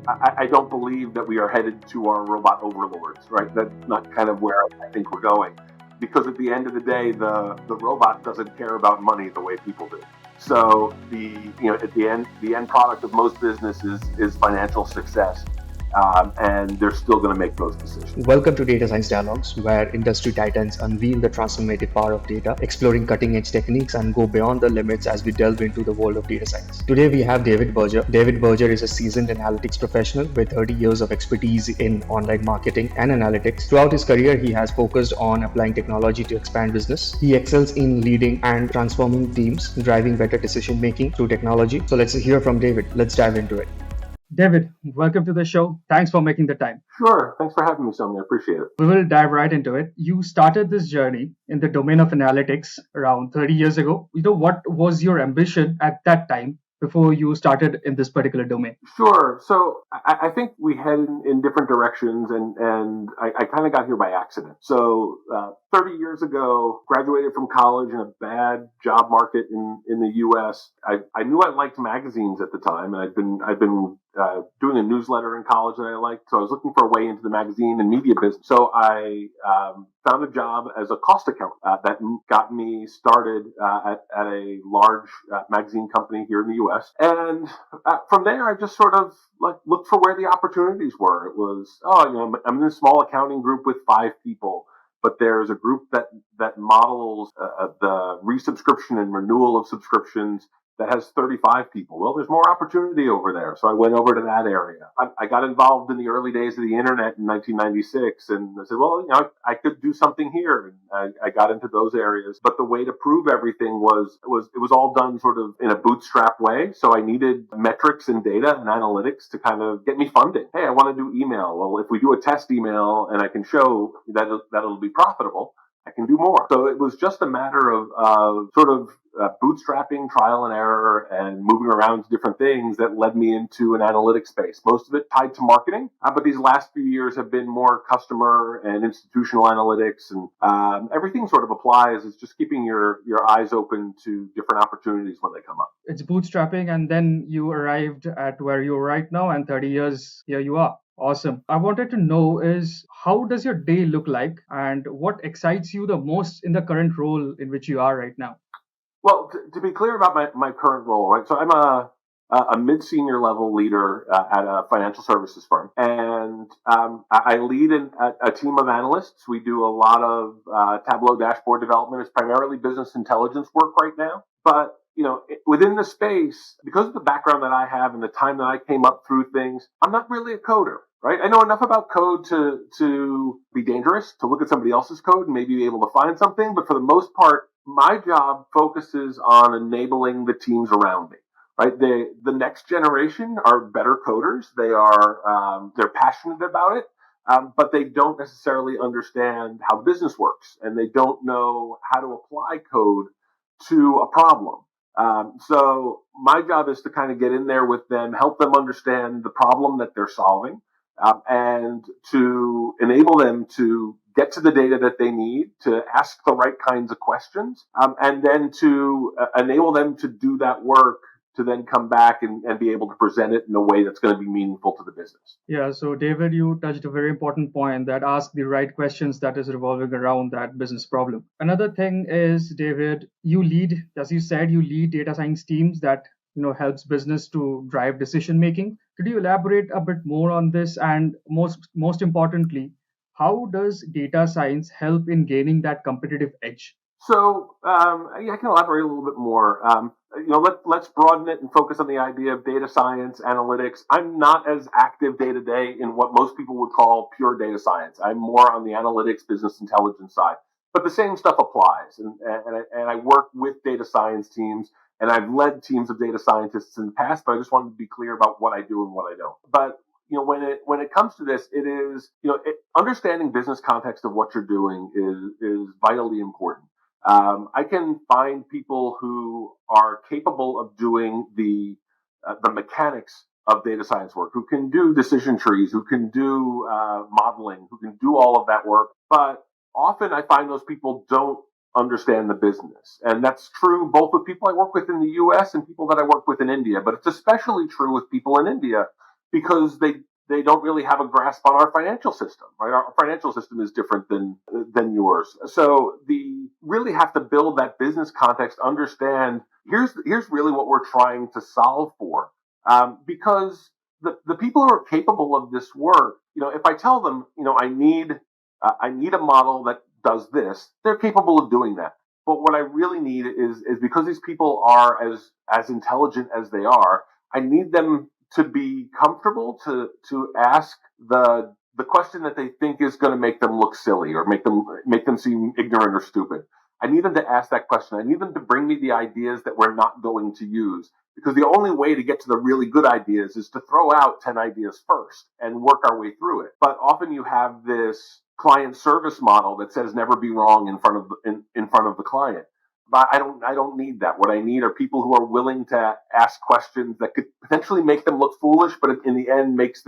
I don't believe that we are headed to our robot overlords, right? That's not kind of where I think we're going. Because at the end of the day, the robot doesn't care about money the way people do. So at the end product of most businesses is financial success, and they're still going to make those decisions. Welcome to Data Science Dialogues, where industry titans unveil the transformative power of data, exploring cutting edge techniques, and go beyond the limits as we delve into the world of data science. Today, we have David Berger. David Berger is a seasoned analytics professional with 30 years of expertise in online marketing and analytics. Throughout his career, he has focused on applying technology to expand business. He excels in leading and transforming teams, driving better decision making through technology. So, let's hear from David. Let's dive into it. David, welcome to the show. Thanks for making the time. Sure. Thanks for having me, Soumya. I appreciate it. We will dive right into it. You started this journey in the domain of analytics around 30 years ago. What was your ambition at that time before you started in this particular domain? Sure. So I think we head in different directions, and I kind of got here by accident. So 30 years ago, graduated from college in a bad job market in the U.S. I knew I liked magazines at the time, and I'd been doing a newsletter in college that I liked. So I was looking for a way into the magazine and media business. So I found a job as a cost accountant that got me started at a large magazine company here in the U.S. And from there, I just sort of looked for where the opportunities were. It was, I'm in a small accounting group with 5 people. But there's a group that models the resubscription and renewal of subscriptions that has 35 people. Well, there's more opportunity over there. So I went over to that area. I got involved in the early days of the internet in 1996, and I said, well, I could do something here. And I got into those areas. But the way to prove everything was it was all done sort of in a bootstrap way. So I needed metrics and data and analytics to kind of get me funding. Hey, I want to do email. Well, if we do a test email and I can show that it'll be profitable, I can do more. So it was just a matter of sort of bootstrapping, trial and error, and moving around to different things that led me into an analytics space. Most of it tied to marketing, but these last few years have been more customer and institutional analytics, and everything sort of applies. It's just keeping your eyes open to different opportunities when they come up. It's bootstrapping, and then you arrived at where you are right now, and 30 years here you are. Awesome. I wanted to know is how does your day look like and what excites you the most in the current role in which you are right now? Well, to be clear about my current role, right? So I'm a mid-senior level leader at a financial services firm, and I lead a team of analysts. We do a lot of Tableau dashboard development. It's primarily business intelligence work right now, but within the space, because of the background that I have and the time that I came up through things, I'm not really a coder. Right? I know enough about code to be dangerous, to look at somebody else's code and maybe be able to find something. But for the most part, my job focuses on enabling the teams around me. Right? The next generation are better coders. They're passionate about it, but they don't necessarily understand how business works, and they don't know how to apply code to a problem. So my job is to kind of get in there with them, help them understand the problem that they're solving. And to enable them to get to the data that they need, to ask the right kinds of questions, and then to enable them to do that work to then come back and be able to present it in a way that's going to be meaningful to the business. Yeah, so David, you touched a very important point that ask the right questions that is revolving around that business problem. Another thing is, David, you lead, as you said, you lead data science teams that helps business to drive decision making. Could you elaborate a bit more on this? And most importantly, how does data science help in gaining that competitive edge? So I can elaborate a little bit more. Let's broaden it and focus on the idea of data science, analytics. I'm not as active day to day in what most people would call pure data science. I'm more on the analytics, business intelligence side. But the same stuff applies, and I work with data science teams, and I've led teams of data scientists in the past. But I just wanted to be clear about what I do and what I don't. But when it comes to this, it is understanding business context of what you're doing is vitally important. I can find people who are capable of doing the mechanics of data science work, who can do decision trees, who can do modeling, who can do all of that work. But often I find those people don't understand the business. And that's true both with people I work with in the US and people that I work with in India. But it's especially true with people in India because they don't really have a grasp on our financial system, right? Our financial system is different than yours. So the really have to build that business context, understand here's really what we're trying to solve for. Because the people who are capable of this work, if I tell them, I need a model that does this, they're capable of doing that. But what I really need is because these people are as intelligent as they are, I need them to be comfortable to ask the question that they think is going to make them look silly or make them seem ignorant or stupid. I need them to ask that question. I need them to bring me the ideas that we're not going to use, because the only way to get to the really good ideas is to throw out 10 ideas first and work our way through it. But often you have this client service model that says never be wrong in front of the client. But I don't need that. What I need are people who are willing to ask questions that could potentially make them look foolish, but in the end makes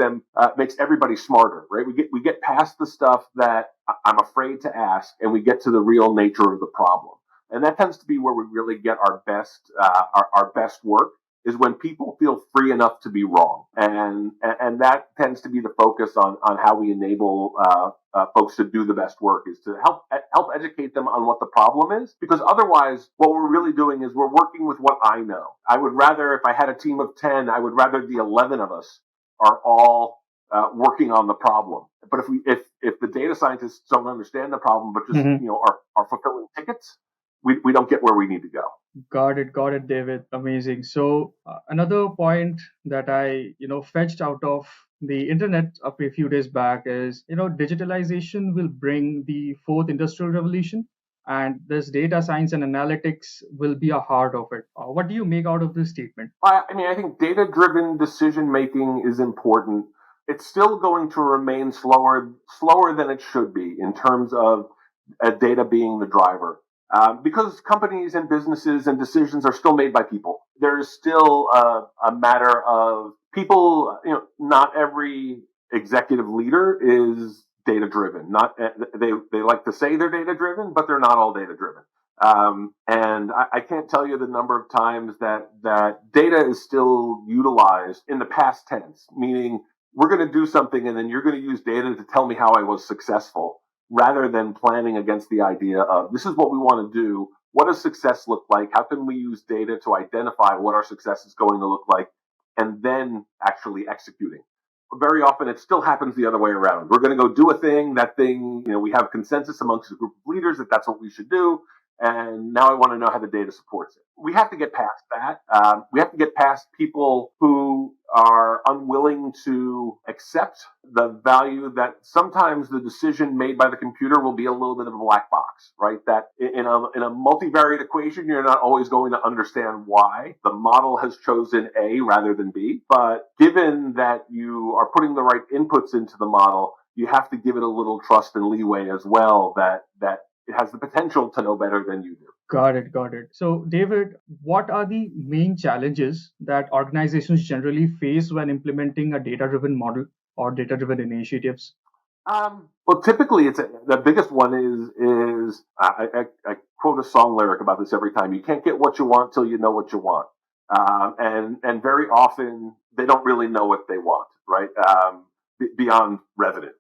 everybody smarter, right? We get past the stuff that I'm afraid to ask, and we get to the real nature of the problem. And that tends to be where we really get our best work, is when people feel free enough to be wrong, and that tends to be the focus on how we enable folks to do the best work, is to help educate them on what the problem is, because otherwise what we're really doing is we're working with what I know. I would rather, if I had a team of 10, I would rather the 11 of us are all working on the problem. But if the data scientists don't understand the problem, but just Mm-hmm. are fulfilling tickets, we don't get where we need to go. Got it, David. Amazing. So another point that I, fetched out of the internet a few days back is, digitalization will bring the fourth industrial revolution, and this data science and analytics will be a heart of it. What do you make out of this statement? I mean, I think data-driven decision making is important. It's still going to remain slower than it should be in terms of data being the driver, because companies and businesses and decisions are still made by people. There is still a matter of people. Not every executive leader is data-driven. Not they like to say they're data-driven, but they're not all data-driven. And I can't tell you the number of times that data is still utilized in the past tense, meaning we're going to do something and then you're going to use data to tell me how I was successful, rather than planning against the idea of this is what we want to do. What does success look like? How can we use data to identify what our success is going to look like, and then actually executing? Very often it still happens the other way around. We're going to go do a thing, that thing, we have consensus amongst a group of leaders that that's what we should do. And now I want to know how the data supports it. We have to get past that. We have to get past people who are unwilling to accept the value that sometimes the decision made by the computer will be a little bit of a black box, right? That in a multivariate equation, you're not always going to understand why the model has chosen A rather than B. But given that you are putting the right inputs into the model, you have to give it a little trust and leeway as well, that it has the potential to know better than you do. Got it, got it. So, David, what are the main challenges that organizations generally face when implementing a data-driven model or data-driven initiatives? Well, typically, the biggest one is I quote a song lyric about this every time. You can't get what you want till you know what you want, and very often they don't really know what they want, right? Beyond revenue.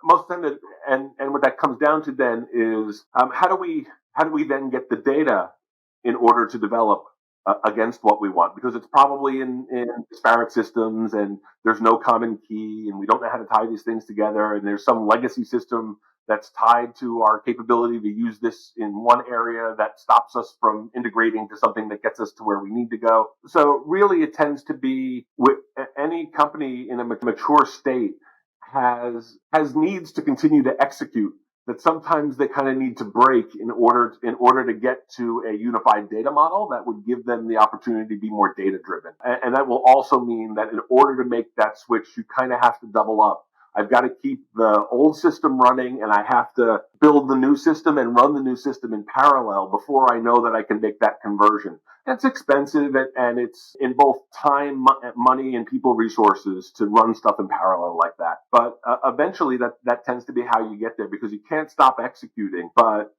Most of the time, and what that comes down to then is how do we then get the data in order to develop against what we want, because it's probably in disparate systems and there's no common key and we don't know how to tie these things together, and there's some legacy system that's tied to our capability to use this in one area that stops us from integrating to something that gets us to where we need to go. So really it tends to be with any company in a mature state has needs to continue to execute, that sometimes they kind of need to break in order to get to a unified data model that would give them the opportunity to be more data driven. And that will also mean that in order to make that switch, you kind of have to double up. I've got to keep the old system running, and I have to build the new system and run the new system in parallel before I know that I can make that conversion. It's expensive, and it's in both time, money, and people resources to run stuff in parallel like that. But eventually, that tends to be how you get there, because you can't stop executing. But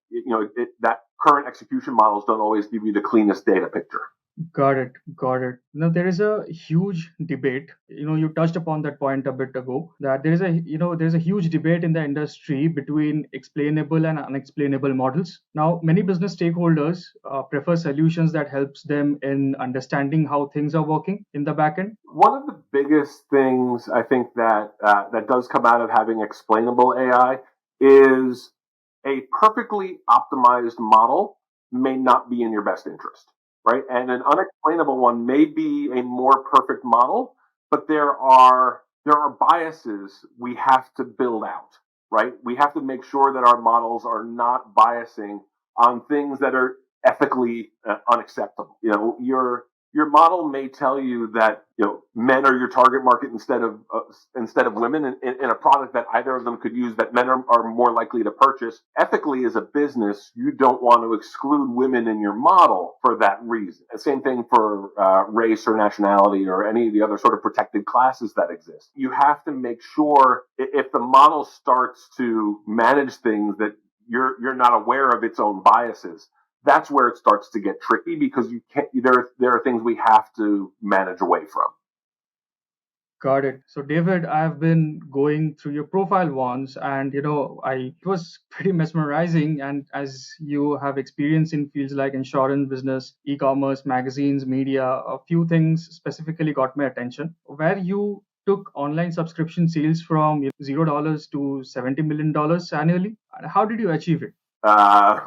that current execution models don't always give you the cleanest data picture. Got it. Got it. Now there is a huge debate. You touched upon that point a bit ago that there's a huge debate in the industry between explainable and unexplainable models. Now, many business stakeholders prefer solutions that helps them in understanding how things are working in the backend. One of the biggest things I think that does come out of having explainable AI is a perfectly optimized model may not be in your best interest, right? And an unexplainable one may be a more perfect model, but there are biases we have to build out, right? We have to make sure that our models are not biasing on things that are ethically unacceptable. Your model may tell you that men are your target market instead of women in a product that either of them could use that men are more likely to purchase. Ethically, as a business, you don't want to exclude women in your model for that reason. The same thing for race or nationality or any of the other sort of protected classes that exist. You have to make sure if the model starts to manage things that you're not aware of its own biases, that's where it starts to get tricky because you can't. There are things we have to manage away from. Got it. So, David, I've been going through your profile once, and it was pretty mesmerizing. And as you have experience in fields like insurance, business, e-commerce, magazines, media, a few things specifically got my attention. Where you took online subscription sales from $0 to $70 million annually. And how did you achieve it? Uh,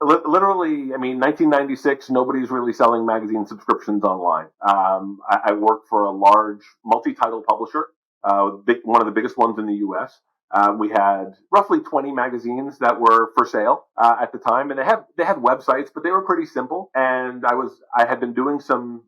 literally, I mean, 1996, nobody's really selling magazine subscriptions online. I worked for a large multi-title publisher, one of the biggest ones in the U.S. We had roughly 20 magazines that were for sale at the time, and they had websites, but they were pretty simple. And I had been doing some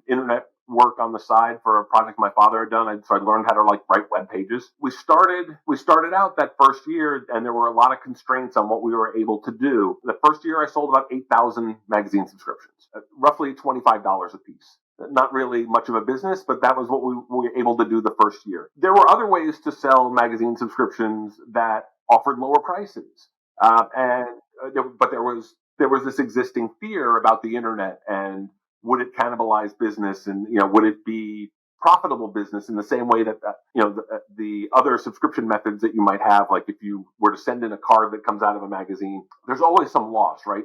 internet work on the side for a project my father had done. So I learned how to write web pages. We started out that first year, and there were a lot of constraints on what we were able to do. The first year, I sold about 8,000 magazine subscriptions, roughly $25 a piece. Not really much of a business, but that was what we were able to do the first year. There were other ways to sell magazine subscriptions that offered lower prices, but there was this existing fear about the internet and would it cannibalize business, and would it be profitable business in the same way that the other subscription methods that you might have, like if you were to send in a card that comes out of a magazine, there's always some loss, right?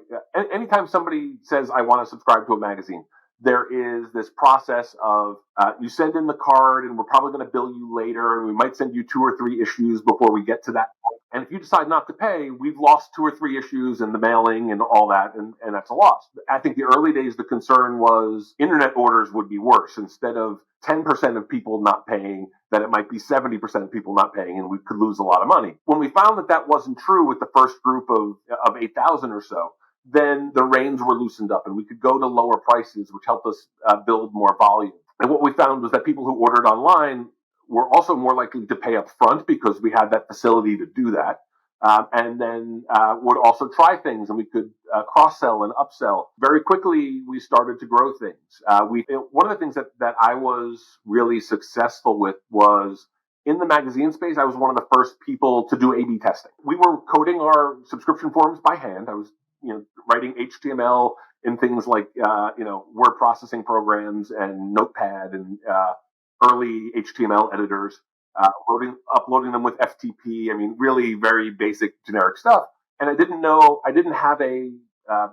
Anytime somebody says I want to subscribe to a magazine, there is this process of you send in the card and we're probably going to bill you later, and we might send you 2 or 3 issues before we get to that point. And if you decide not to pay, we've lost 2 or 3 issues and the mailing and all that, and that's a loss. I think the early days, the concern was internet orders would be worse. Instead of 10% of people not paying, that it might be 70% of people not paying, and we could lose a lot of money. When we found that wasn't true with the first group of 8,000 or so, then the reins were loosened up and we could go to lower prices, which helped us build more volume. And what we found was that people who ordered online were also more likely to pay up front because we had that facility to do that. And then would also try things, and we could cross-sell and upsell. Very quickly, we started to grow things. One of the things that I was really successful with was in the magazine space. I was one of the first people to do A/B testing. We were coding our subscription forms by hand. I was writing HTML in things like word processing programs and Notepad and early HTML editors, uploading them with FTP. I mean, really very basic generic stuff. And I didn't have a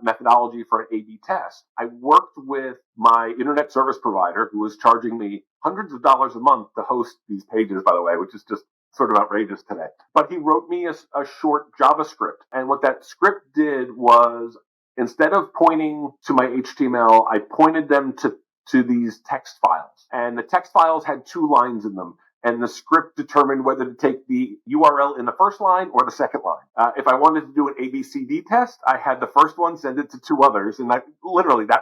methodology for an A/B test. I worked with my internet service provider, who was charging me hundreds of dollars a month to host these pages, by the way, which is just sort of outrageous today. But he wrote me a short JavaScript. And what that script did was, instead of pointing to my HTML, I pointed them to these text files. And the text files had 2 lines in them. And the script determined whether to take the URL in the first line or the second line. If I wanted to do an ABCD test, I had the first one send it to 2 others, and that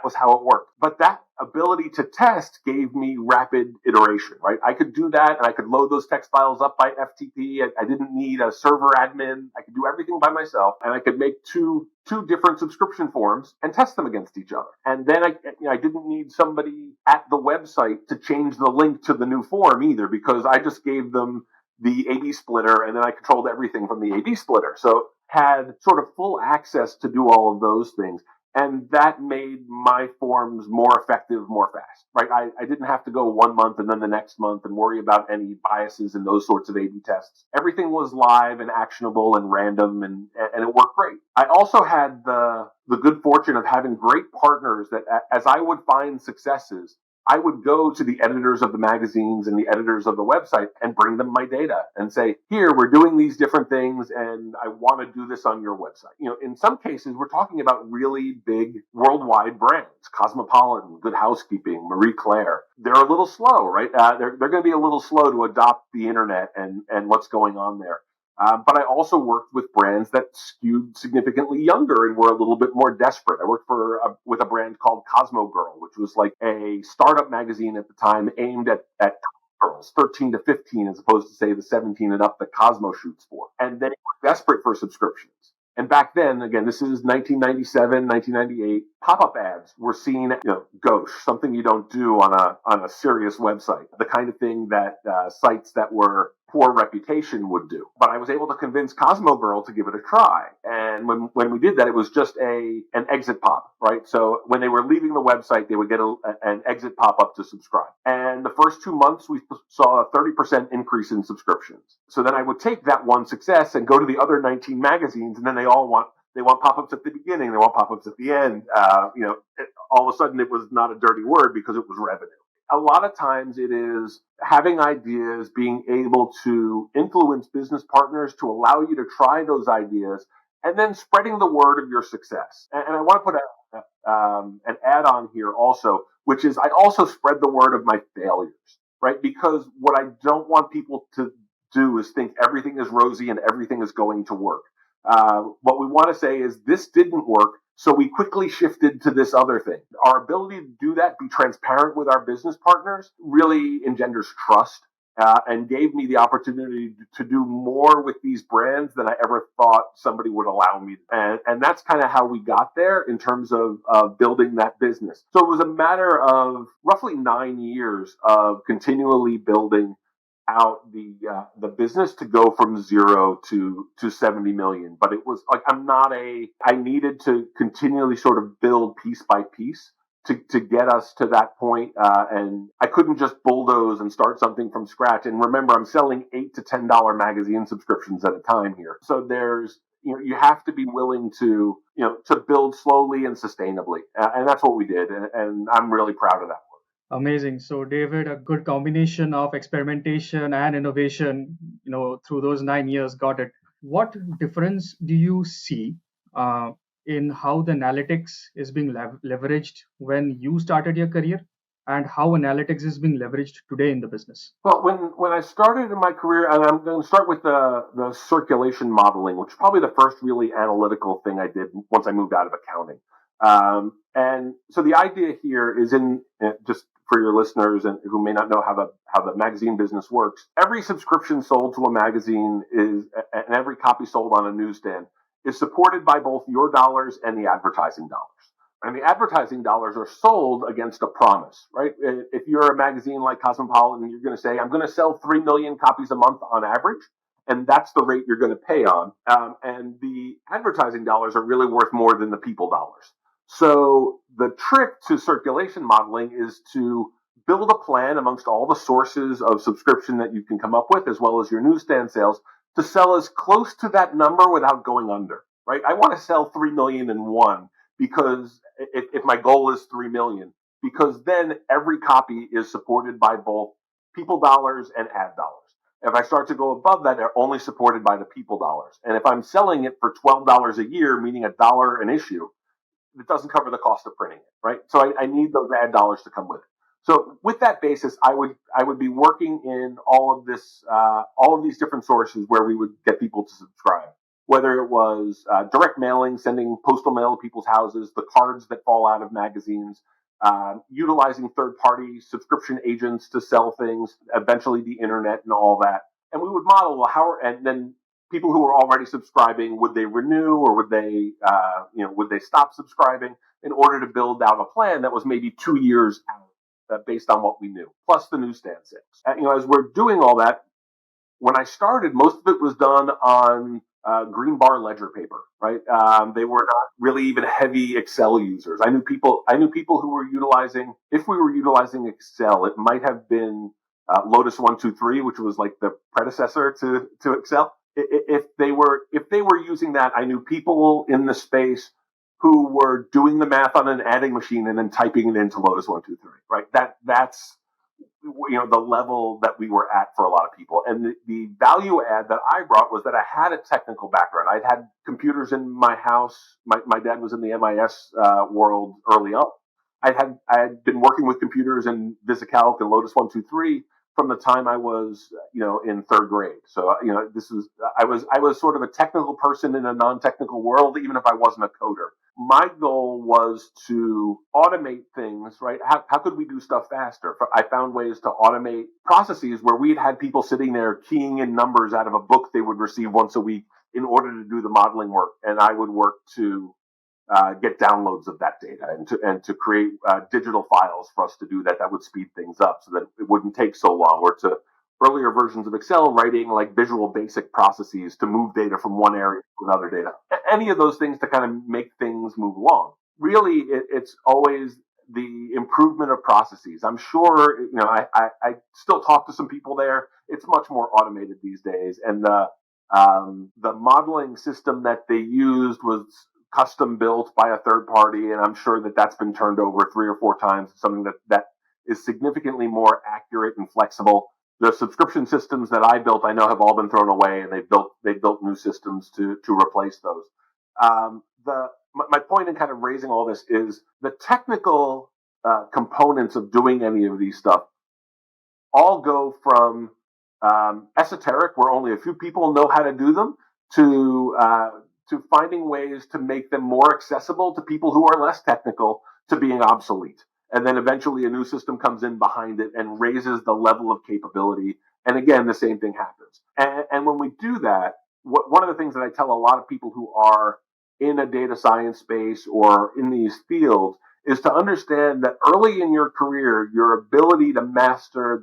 was how it worked. But that ability to test gave me rapid iteration, right? I could do that, and I could load those text files up by FTP. I didn't need a server admin. I could do everything by myself, and I could make two different subscription forms and test them against each other. And then I didn't need somebody at the website to change the link to the new form either, because I just gave them the A/B splitter, and then I controlled everything from the A/B splitter. So had sort of full access to do all of those things. And that made my forms more effective more fast, right? I didn't have to go 1 month and then the next month and worry about any biases and those sorts of A/B tests. Everything was live and actionable and random, and it worked great. I also had the good fortune of having great partners that, as I would find successes, I would go to the editors of the magazines and the editors of the website and bring them my data and say, here, we're doing these different things and I want to do this on your website. In some cases, we're talking about really big worldwide brands, Cosmopolitan, Good Housekeeping, Marie Claire. They're a little slow, right? They're going to be a little slow to adopt the internet and what's going on there. But I also worked with brands that skewed significantly younger and were a little bit more desperate. I worked with a brand called Cosmo Girl, which was like a startup magazine at the time aimed at girls, 13 to 15, as opposed to, say, the 17 and up that Cosmo shoots for. And they were desperate for subscriptions. And back then, again, this is 1997, 1998, pop-up ads were seen, gauche, something you don't do on a serious website, the kind of thing that sites that were poor reputation would do. But I was able to convince Cosmo Girl to give it a try. And when we did that, it was just an exit pop, right? So when they were leaving the website, they would get an exit pop-up to subscribe. And the first 2 months, we saw a 30% increase in subscriptions. So then I would take that one success and go to the other 19 magazines, and then they want pop-ups at the beginning, they want pop-ups at the end. All of a sudden, it was not a dirty word because it was revenue. A lot of times it is having ideas, being able to influence business partners to allow you to try those ideas, and then spreading the word of your success. And I want to put an add on here also, which is I also spread the word of my failures, right? Because what I don't want people to do is think everything is rosy and everything is going to work. What we want to say is this didn't work, so we quickly shifted to this other thing. Our ability to do that, be transparent with our business partners, really engenders trust and gave me the opportunity to do more with these brands than I ever thought somebody would allow me. And that's kind of how we got there in terms of building that business. So it was a matter of roughly 9 years of continually building out the business to go from 0 to 70 million. But it was like I needed to continually sort of build piece by piece to get us to that point. And I couldn't just bulldoze and start something from scratch. And remember, I'm selling $8 to $10 magazine subscriptions at a time here. So you have to be willing to build slowly and sustainably. And that's what we did. And I'm really proud of that. Amazing. So, David, a good combination of experimentation and innovation, through those 9 years, got it. What difference do you see in how the analytics is being leveraged when you started your career, and how analytics is being leveraged today in the business? Well, when I started in my career, and I'm going to start with the circulation modeling, which is probably the first really analytical thing I did once I moved out of accounting. And so the idea here is just for your listeners and who may not know how the magazine business works. Every subscription sold to a magazine and every copy sold on a newsstand is supported by both your dollars and the advertising dollars. And the advertising dollars are sold against a promise, right? If you're a magazine like Cosmopolitan, you're going to say, I'm going to sell 3 million copies a month on average. And that's the rate you're going to pay on. And the advertising dollars are really worth more than the people dollars. So the trick to circulation modeling is to build a plan amongst all the sources of subscription that you can come up with, as well as your newsstand sales, to sell as close to that number without going under, right? I want to sell 3 million and one because if my goal is 3 million, because then every copy is supported by both people dollars and ad dollars. If I start to go above that, they're only supported by the people dollars. And if I'm selling it for $12 a year, meaning $1 an issue, it doesn't cover the cost of printing it, right? So I need those ad dollars to come with it. So with that basis, I would be working in all of these different sources where we would get people to subscribe. Whether it was direct mailing, sending postal mail to people's houses, the cards that fall out of magazines, utilizing third-party subscription agents to sell things, eventually the internet and all that. And we would model and then people who were already subscribing, would they renew or would they stop subscribing in order to build out a plan that was maybe 2 years out based on what we knew, plus the newsstand sales. As we're doing all that, when I started, most of it was done on green bar ledger paper, right? They were not really even heavy Excel users. I knew people. Who were utilizing. If we were utilizing Excel, it might have been Lotus 1-2-3, which was like the predecessor to Excel. If they were using that, I knew people in the space who were doing the math on an adding machine and then typing it into Lotus 1-2-3. Right. That's the level that we were at for a lot of people. And the value add that I brought was that I had a technical background. I'd had computers in my house. My dad was in the MIS world early on. I had been working with computers and VisiCalc and Lotus 1-2-3 from the time I was in third grade. So this is I was sort of a technical person in a non-technical world, even if I wasn't a coder. My goal was to automate things, right? How could we do stuff faster? I found ways to automate processes where we'd had people sitting there keying in numbers out of a book they would receive once a week in order to do the modeling work. And I would work to get downloads of that data and to create digital files for us to do that would speed things up so that it wouldn't take so long, or to earlier versions of Excel writing like Visual Basic processes to move data from one area to another data. Any of those things to kind of make things move along. Really, it's always the improvement of processes. I'm sure, I still talk to some people there. It's much more automated these days. And the modeling system that they used was custom built by a third party, and I'm sure that's been turned over 3 or 4 times. Something that is significantly more accurate and flexible. The subscription systems that I built, I know, have all been thrown away, and they've built new systems to replace those. My point in kind of raising all this is the technical components of doing any of these stuff all go from esoteric, where only a few people know how to do them, to finding ways to make them more accessible to people who are less technical, to being obsolete. And then eventually a new system comes in behind it and raises the level of capability. And again, the same thing happens. And when we do that, one of the things that I tell a lot of people who are in a data science space or in these fields is to understand that early in your career, your ability to master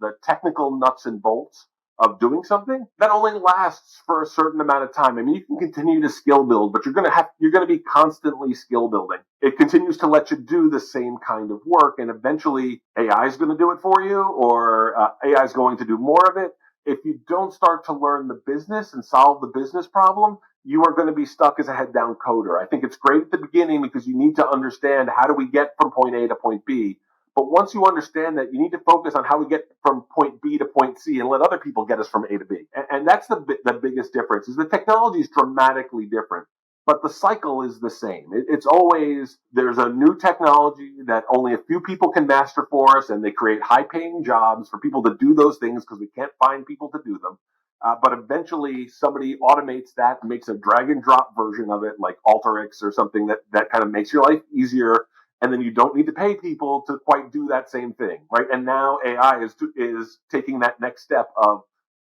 the technical nuts and bolts of doing something, that only lasts for a certain amount of time. I mean, you can continue to skill build, but you're going to be constantly skill building. It continues to let you do the same kind of work, and eventually AI is going to do it for you, or AI is going to do more of it. If you don't start to learn the business and solve the business problem, you are going to be stuck as a head down coder. I think it's great at the beginning because you need to understand how do we get from point A to point B. But once you understand that, you need to focus on how we get from point B to point C and let other people get us from A to B. And that's the biggest difference. Is the technology is dramatically different, but the cycle is the same. It's always, there's a new technology that only a few people can master for us, and they create high-paying jobs for people to do those things because we can't find people to do them. But eventually somebody automates that, makes a drag and drop version of it, like Alteryx or something that kind of makes your life easier. And then you don't need to pay people to quite do that same thing, right? And now AI is taking that next step of,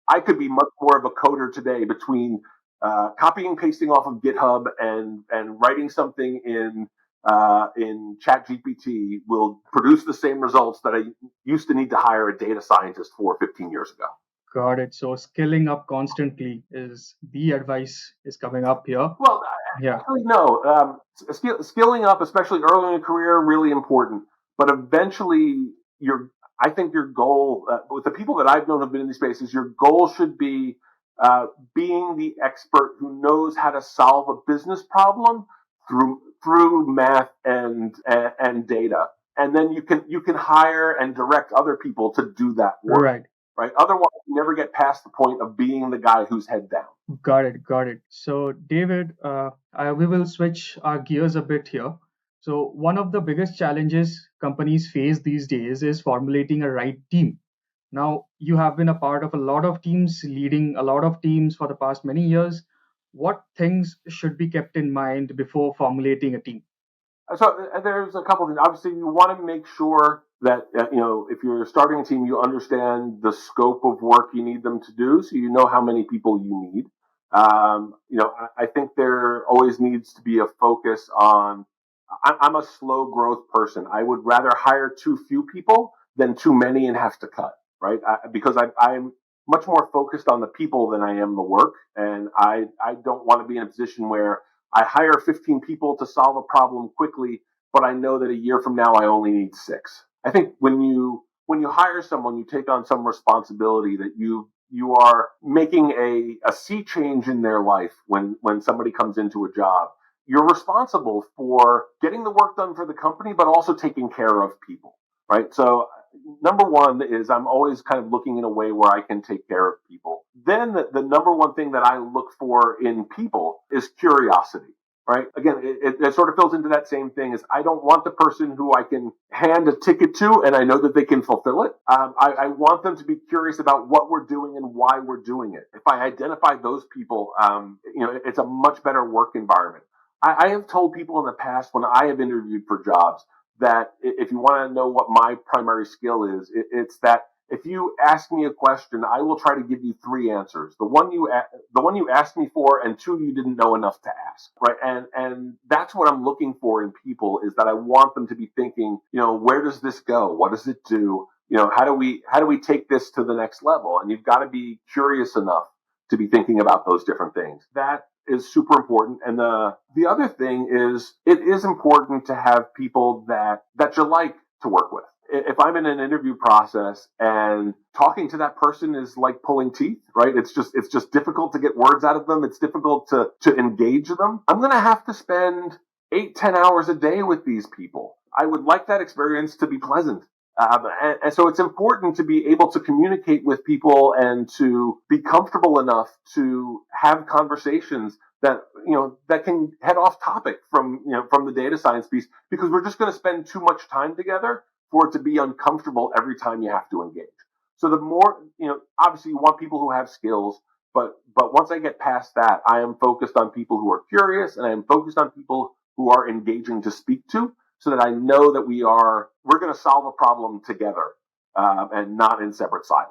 I could be much more of a coder today between copying and pasting off of GitHub and writing something in ChatGPT will produce the same results that I used to need to hire a data scientist for 15 years ago. Got it. So skilling up constantly is the advice is coming up here. Well, Yeah. actually, no. Skilling up, especially early in a career, really important. But eventually, I think your goal, with the people that I've known have been in these spaces, your goal should be being the expert who knows how to solve a business problem through math and data, and then you can hire and direct other people to do that work. Right. Right. Otherwise, you never get past the point of being the guy who's head down. Got it. Got it. So, David, we will switch our gears a bit here. So, one of the biggest challenges companies face these days is formulating a right team. Now, you have been a part of a lot of teams, leading a lot of teams for the past many years. What things should be kept in mind before formulating a team? So there's a couple of things. Obviously, you want to make sure that if you're starting a team, you understand the scope of work you need them to do, so you know how many people you need. I think there always needs to be a focus on. I'm a slow growth person. I would rather hire too few people than too many and have to cut. Right? Because I'm much more focused on the people than I am the work. And I don't want to be in a position where I hire 15 people to solve a problem quickly, but I know that a year from now I only need 6. I think when you hire someone, you take on some responsibility that you are making a sea change in their life when somebody comes into a job. You're responsible for getting the work done for the company, but also taking care of people, right? So number one is I'm always kind of looking in a way where I can take care of people. Then the number one thing that I look for in people is curiosity. Right. Again, it sort of fills into that same thing as I don't want the person who I can hand a ticket to and I know that they can fulfill it. I want them to be curious about what we're doing and why we're doing it. If I identify those people, it's a much better work environment. I have told people in the past when I have interviewed for jobs that if you want to know what my primary skill is, it's that if you ask me a question, I will try to give you 3 answers. The one you asked me for, and 2 you didn't know enough to ask, right? And that's what I'm looking for in people is that I want them to be thinking, where does this go? What does it do? How do we take this to the next level? And you've got to be curious enough to be thinking about those different things. That is super important. And the other thing is it is important to have people that you like to work with. If I'm in an interview process and talking to that person is like pulling teeth, right? It's just difficult to get words out of them. It's difficult to engage them. I'm going to have to spend 8-10 hours a day with these people. I would like that experience to be pleasant. And so it's important to be able to communicate with people and to be comfortable enough to have conversations that that can head off topic from the data science piece, because we're just going to spend too much time together for it to be uncomfortable every time you have to engage. So the more, obviously you want people who have skills, but once I get past that, I am focused on people who are curious and I am focused on people who are engaging to speak to, so that I know that we're going to solve a problem together and not in separate silos.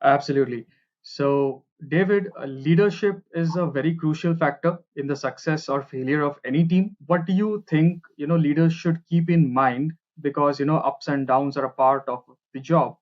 Absolutely. So, David, leadership is a very crucial factor in the success or failure of any team. What do you think, leaders should keep in mind? Because, ups and downs are a part of the job,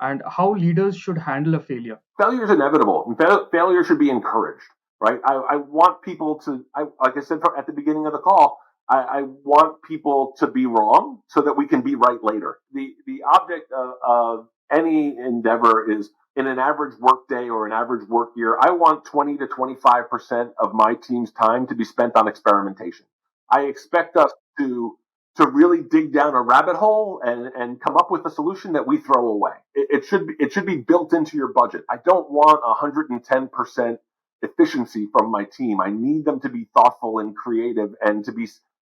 and how leaders should handle a failure. Failure is inevitable, and failure should be encouraged, right? I want people to, like I said at the beginning of the call, I want people to be wrong so that we can be right later. The object of any endeavor is, in an average work day or an average work year, I want 20 to 25% of my team's time to be spent on experimentation. I expect us to really dig down a rabbit hole and come up with a solution that we throw away. It should be built into your budget. I don't want 110% efficiency from my team. I need them to be thoughtful and creative and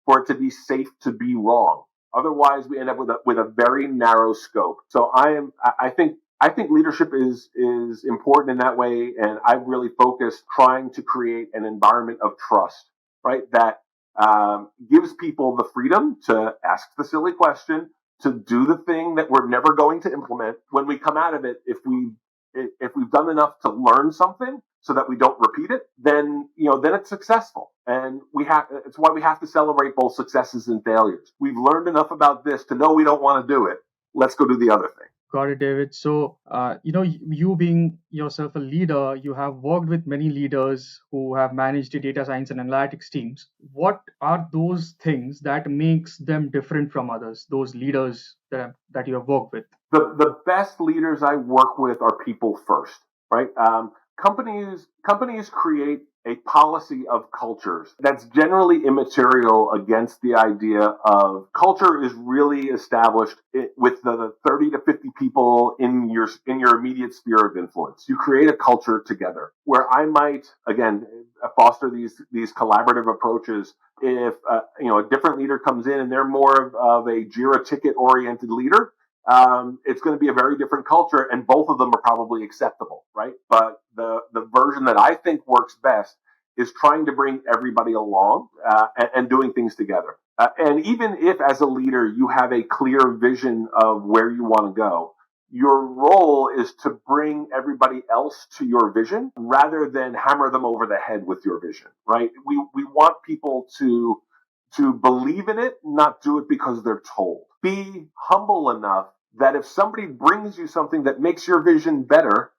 for it to be safe to be wrong. Otherwise, we end up with a very narrow scope. So I think leadership is important in that way, and I've really focused trying to create an environment of trust, right? That gives people the freedom to ask the silly question, to do the thing that we're never going to implement. When we come out of it, if we've done enough to learn something so that we don't repeat it, then it's successful. And it's why we have to celebrate both successes and failures. We've learned enough about this to know we don't want to do it. Let's go do the other thing. Got it, David. So, you being yourself a leader, you have worked with many leaders who have managed the data science and analytics teams. What are those things that makes them different from others, those leaders that you have worked with? The best leaders I work with are people first, right? Companies create a policy of cultures that's generally immaterial against the idea of culture is really established with the 30 to 50 people in your immediate sphere of influence. You create a culture together where I might, again, foster these collaborative approaches. If a different leader comes in and they're more of a Jira ticket oriented leader, it's going to be a very different culture, and both of them are probably acceptable, right? But the version that I think works best is trying to bring everybody along and doing things together. And even if, as a leader, you have a clear vision of where you want to go, your role is to bring everybody else to your vision rather than hammer them over the head with your vision, right? We want people to believe in it, not do it because they're told. Be humble enough that if somebody brings you something that makes your vision better,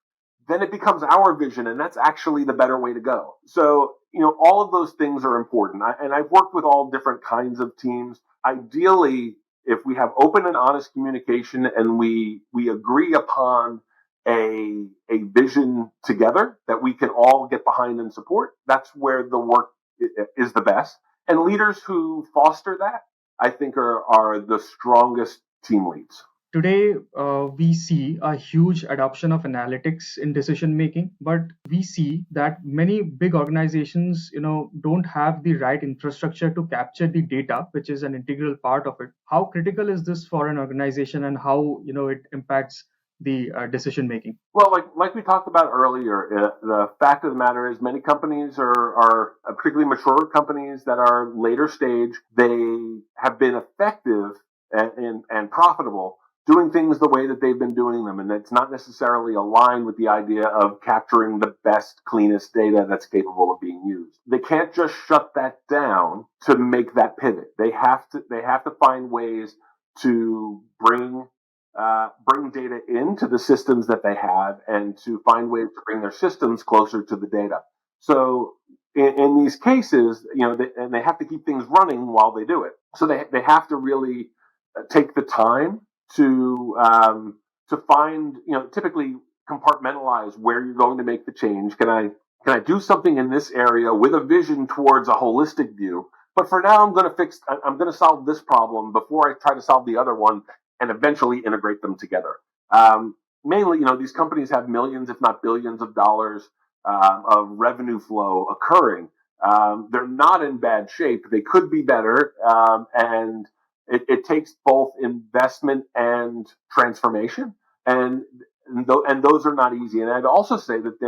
then it becomes our vision, and that's actually the better way to go. So, all of those things are important. And I've worked with all different kinds of teams. Ideally, if we have open and honest communication and we agree upon a vision together that we can all get behind and support, that's where the work is the best. And leaders who foster that, I think, are the strongest team leads. Today, we see a huge adoption of analytics in decision making, but we see that many big organizations, don't have the right infrastructure to capture the data, which is an integral part of it. How critical is this for an organization, and how it impacts the decision making? Well, like we talked about earlier, the fact of the matter is many companies are particularly mature companies that are later stage. They have been effective and profitable doing things the way that they've been doing them, and it's not necessarily aligned with the idea of capturing the best, cleanest data that's capable of being used. They can't just shut that down to make that pivot. They have to find ways to bring data into the systems that they have, and to find ways to bring their systems closer to the data. So in these cases, and they have to keep things running while they do it. So they have to really take the time to find, typically compartmentalize where you're going to make the change. Can I do something in this area with a vision towards a holistic view? But for now, I'm going to solve this problem before I try to solve the other one, and eventually integrate them together. Mainly, these companies have millions, if not billions of dollars of revenue flow occurring. They're not in bad shape. They could be better. And it takes both investment and transformation. And those are not easy. And I'd also say that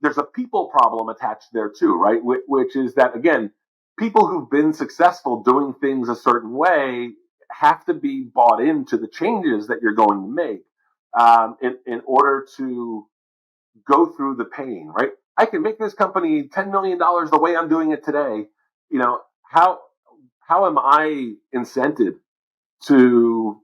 there's a people problem attached there too, right? Which is that, again, people who've been successful doing things a certain way have to be bought into the changes that you're going to make in order to go through the pain, right? I can make this company $10 million the way I'm doing it today. How am I incented to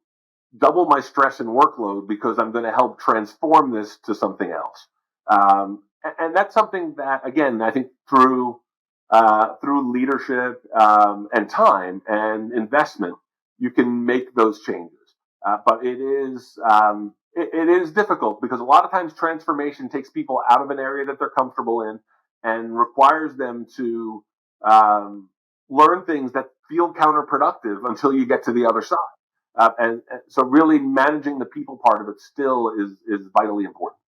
double my stress and workload because I'm going to help transform this to something else? And that's something that, again, I think through leadership and time and investment, you can make those changes. But it is difficult because a lot of times transformation takes people out of an area that they're comfortable in and requires them to learn things that feel counterproductive until you get to the other side. And so really managing the people part of it still is vitally important.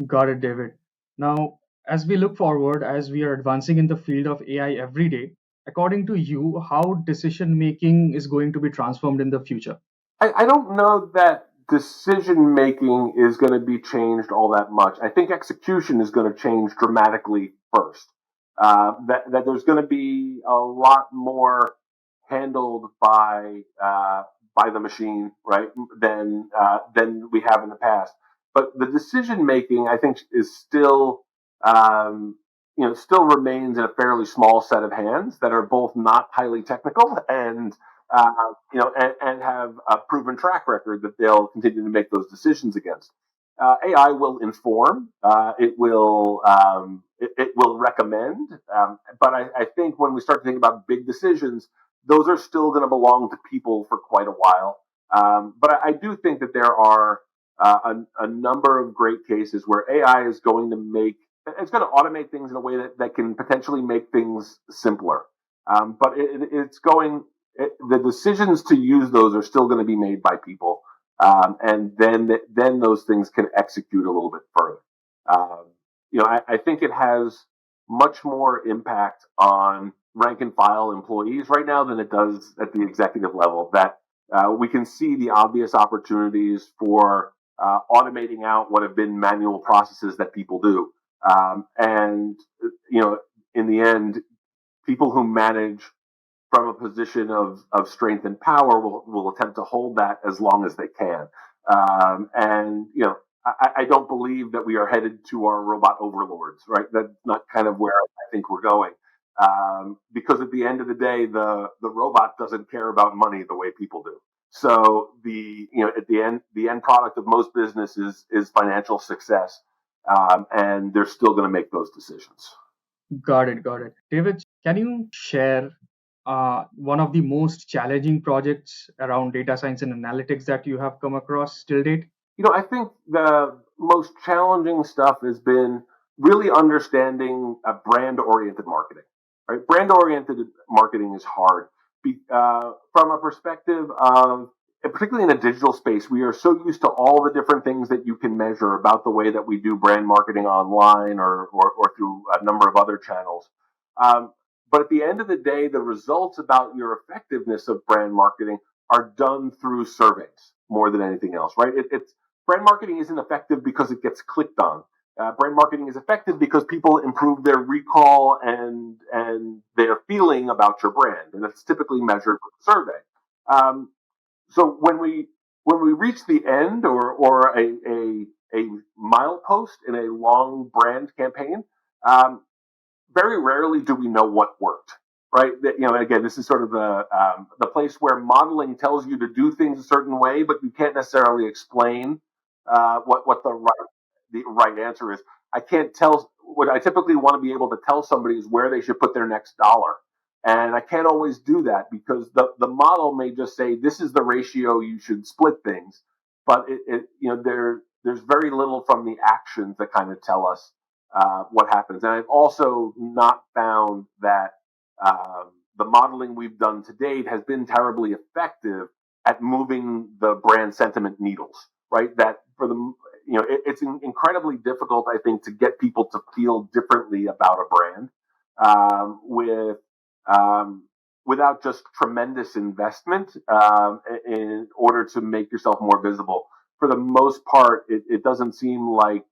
Got it, David. Now, as we look forward, as we are advancing in the field of AI every day, according to you, how decision making is going to be transformed in the future? I don't know that decision making is going to be changed all that much. I think execution is going to change dramatically first. That there's going to be a lot more handled by the machine, right? Than we have in the past. But the decision making, I think, is still remains in a fairly small set of hands that are both not highly technical and uh, and have a proven track record that they'll continue to make those decisions against. AI will inform, it will recommend, but I think when we start to think about big decisions, those are still going to belong to people for quite a while. But I do think that there are a number of great cases where AI is going to it's going to automate things in a way that can potentially make things simpler. But the decisions to use those are still going to be made by people. And then those things can execute a little bit further. I think it has much more impact on rank and file employees right now than it does at the executive level. That we can see the obvious opportunities for automating out what have been manual processes that people do. And in the end, people who manage from a position of strength and power will attempt to hold that as long as they can. And I don't believe that we are headed to our robot overlords, right? That's not kind of where I think we're going. Because at the end of the day, the robot doesn't care about money the way people do. So at the end product of most business is financial success, and they're still going to make those decisions. Got it, got it. David, can you share one of the most challenging projects around data science and analytics that you have come across till date? I think the most challenging stuff has been really understanding brand-oriented marketing. Right, brand-oriented marketing is hard from a perspective of, and particularly in a digital space. We are so used to all the different things that you can measure about the way that we do brand marketing online or through a number of other channels. But at the end of the day, the results about your effectiveness of brand marketing are done through surveys more than anything else, right? It's brand marketing isn't effective because it gets clicked on. Brand marketing is effective because people improve their recall and their feeling about your brand, and it's typically measured with a survey. So when we reach the end or a milepost in a long brand campaign, very rarely do we know what worked. Right? Again, this is sort of the place where modeling tells you to do things a certain way, but you can't necessarily explain what the right answer is. I can't tell. What I typically want to be able to tell somebody is where they should put their next dollar, and I can't always do that because the model may just say this is the ratio you should split things, but there's very little from the actions that kind of tell us what happens. And I've also not found that the modeling we've done to date has been terribly effective at moving the brand sentiment needles, right? That for the it's incredibly difficult, I think, to get people to feel differently about a brand without just tremendous investment in order to make yourself more visible. For the most part, it doesn't seem like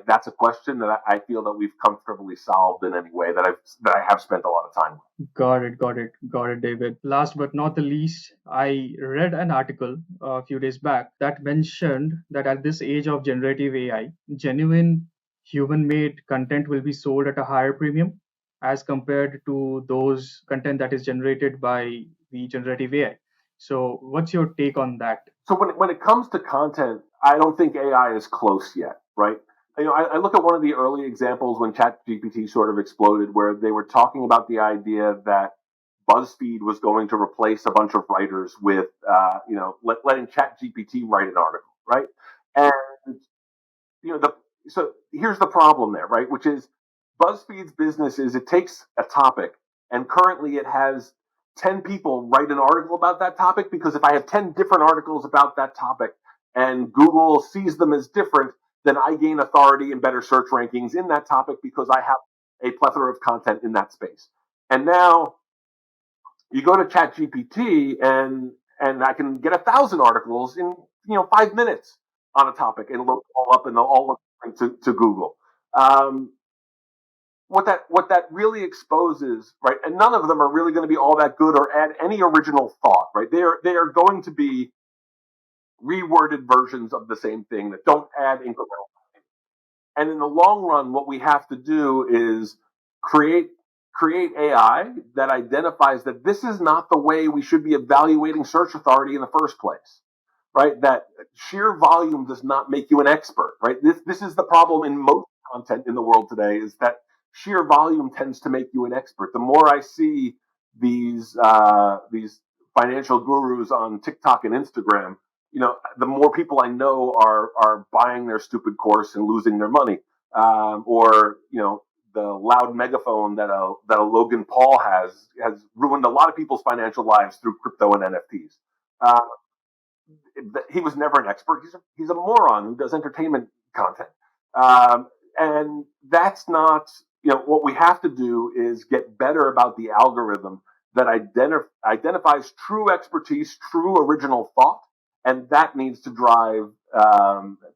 that's a question that I feel that we've comfortably solved in any way that I have spent a lot of time with. Got it, David. Last but not the least, I read an article a few days back that mentioned that at this age of generative AI, genuine human-made content will be sold at a higher premium as compared to those content that is generated by the generative AI. So, what's your take on that? So when it comes to content, I don't think AI is close yet, right? I look at one of the early examples when ChatGPT sort of exploded, where they were talking about the idea that BuzzFeed was going to replace a bunch of writers with, letting ChatGPT write an article, right? And so here's the problem there, right? Which is BuzzFeed's business is it takes a topic, and currently it has 10 people write an article about that topic, because if I have 10 different articles about that topic and Google sees them as different, then I gain authority and better search rankings in that topic because I have a plethora of content in that space. And now you go to ChatGPT and I can get 1,000 articles in 5 minutes on a topic and load all up and all to Google. What that really exposes, right? And none of them are really going to be all that good or add any original thought, right? They are going to be reworded versions of the same thing that don't add incremental value. And in the long run, what we have to do is create AI that identifies that this is not the way we should be evaluating search authority in the first place, right? That sheer volume does not make you an expert, right? This is the problem in most content in the world today, is that sheer volume tends to make you an expert. The more I see these financial gurus on TikTok and Instagram, the more people I know are buying their stupid course and losing their money, or the loud megaphone that a Logan Paul has ruined a lot of people's financial lives through crypto and NFTs. He was never an expert. He's a moron who does entertainment content, and that's not. What we have to do is get better about the algorithm that identifies true expertise, true original thought, and that needs to drive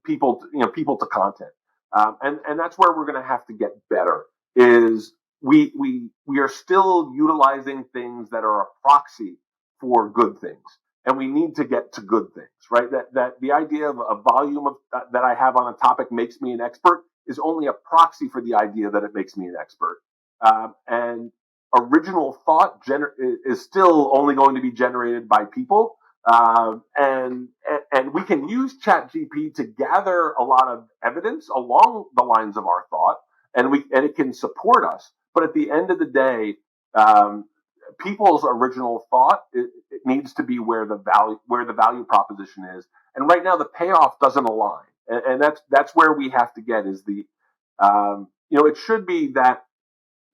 people to content. And that's where we're going to have to get better. Is we are still utilizing things that are a proxy for good things, and we need to get to good things, right? That the idea of a volume that I have on a topic makes me an expert is only a proxy for the idea that it makes me an expert. And original thought is still only going to be generated by people, And we can use ChatGPT to gather a lot of evidence along the lines of our thought, and it can support us. But at the end of the day, um, people's original thought it needs to be where the value proposition is. And right now, the payoff doesn't align, and that's where we have to get is the it should be that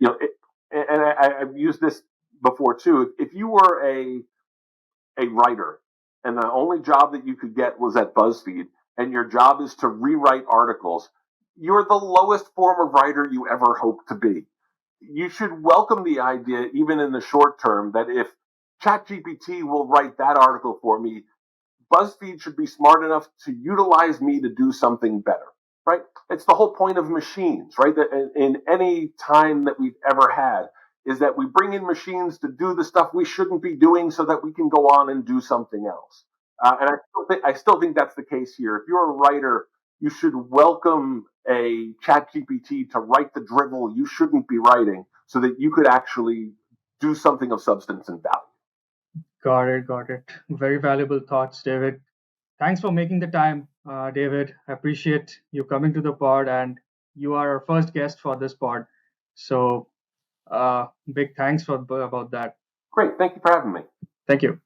it, and I've used this before too. If you were a writer, and the only job that you could get was at BuzzFeed, and your job is to rewrite articles, you're the lowest form of writer you ever hope to be. You should welcome the idea, even in the short term, that if ChatGPT will write that article for me, BuzzFeed should be smart enough to utilize me to do something better, right? It's the whole point of machines, right? That in any time that we've ever had is that we bring in machines to do the stuff we shouldn't be doing so that we can go on and do something else. And I still think that's the case here. If you're a writer, you should welcome a chat GPT to write the drivel you shouldn't be writing so that you could actually do something of substance and value. Got it, got it. Very valuable thoughts, David. Thanks for making the time, David. I appreciate you coming to the pod, and you are our first guest for this pod. So, big thanks for about that. Great. Thank you for having me. Thank you.